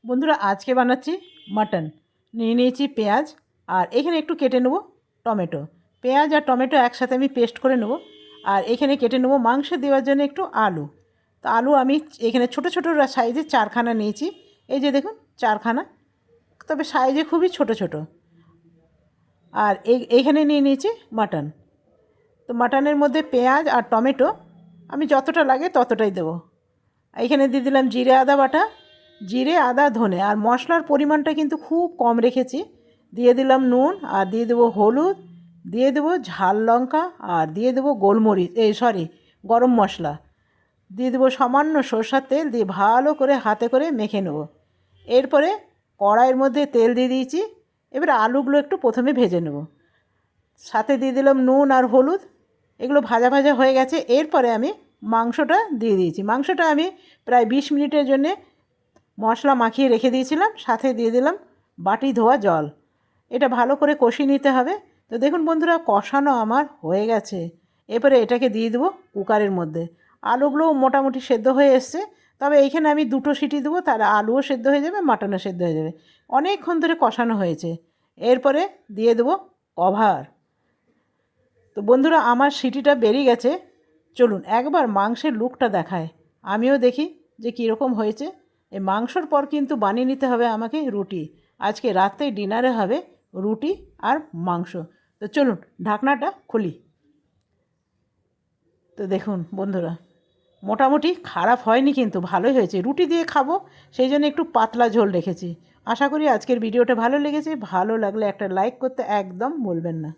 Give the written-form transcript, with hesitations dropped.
বন্ধুরা আজকে বানাচ্ছি মাটন। নিয়ে নিয়েছি পেঁয়াজ আর এখানে একটু কেটে নেব টমেটো। পেঁয়াজ আর টমেটো একসাথে আমি পেস্ট করে নেব। আর এখানে কেটে নেব মাংসে দেওয়ার জন্য একটু আলু। তো আলু আমি এখানে ছোট ছোট সাইজে চারখানা নিয়েছি। এই যে দেখুন চারখানা, তবে সাইজে খুবই ছোট ছোট। আর এইখানে নিয়ে নিয়েছি মাটন। তো মাটনের মধ্যে পেঁয়াজ আর টমেটো আমি যতটা লাগে ততটাই দেবো। এখানে দিয়ে দিলাম জিরে আদা বাটা, জিরে আদা ধনে, আর মশলার পরিমাণটা কিন্তু খুব কম রেখেছি। দিয়ে দিলাম নুন, আর দিয়ে দেবো হলুদ, দিয়ে দেবো ঝাল লঙ্কা, আর দিয়ে দেবো গোলমরিচ গরম মশলা, দিয়ে দেবো সামান্য সরষের তেল, দিয়ে ভালো করে হাতে করে মেখে নেব। এরপরে কড়াইয়ের মধ্যে তেল দিয়ে দিয়েছি। এবারে আলুগুলো একটু প্রথমে ভেজে নেব। সাথে দিয়ে দিলাম নুন আর হলুদ। এগুলো ভাজা ভাজা হয়ে গেছে। এরপরে আমি মাংসটা দিয়ে দিয়েছি। মাংসটা আমি প্রায় 20 মিনিটের জন্যে মশলা মাখিয়ে রেখে দিয়েছিলাম। সাথে দিয়ে দিলাম বাটি ধোয়া জল। এটা ভালো করে কষিয়ে নিতে হবে। তো দেখুন বন্ধুরা, কষানো আমার হয়ে গেছে। এরপরে এটাকে দিয়ে দেবো কুকারের মধ্যে। আলুগুলোও মোটামুটি সেদ্ধ হয়ে এসছে, তবে এইখানে আমি 2টো সিটি দেবো, তাহলে আলুও সেদ্ধ হয়ে যাবে, মাটনও সেদ্ধ হয়ে যাবে। অনেকক্ষণ ধরে কষানো হয়েছে। এরপরে দিয়ে দেবো কভার। তো বন্ধুরা, আমার সিটিটা বেরিয়ে গেছে। চলুন একবার মাংসের লুকটা দেখায়, আমিও দেখি যে কীরকম হয়েছে। এই মাংসর পর কিন্তু বানিয়ে নিতে হবে আমাকে রুটি। আজকে রাতে ডিনারে হবে রুটি আর মাংস। তো চলুন ঢাকনাটা খুলি। তো দেখুন বন্ধুরা, মোটামুটি খারাপ হয়নি, কিন্তু ভালোই হয়েছে। রুটি দিয়ে খাবো, সেই জন্য একটু পাতলা ঝোল রেখেছি। আশা করি আজকের ভিডিওটা ভালো লেগেছে। ভালো লাগলে একটা লাইক করতে একদম ভুলবেন না।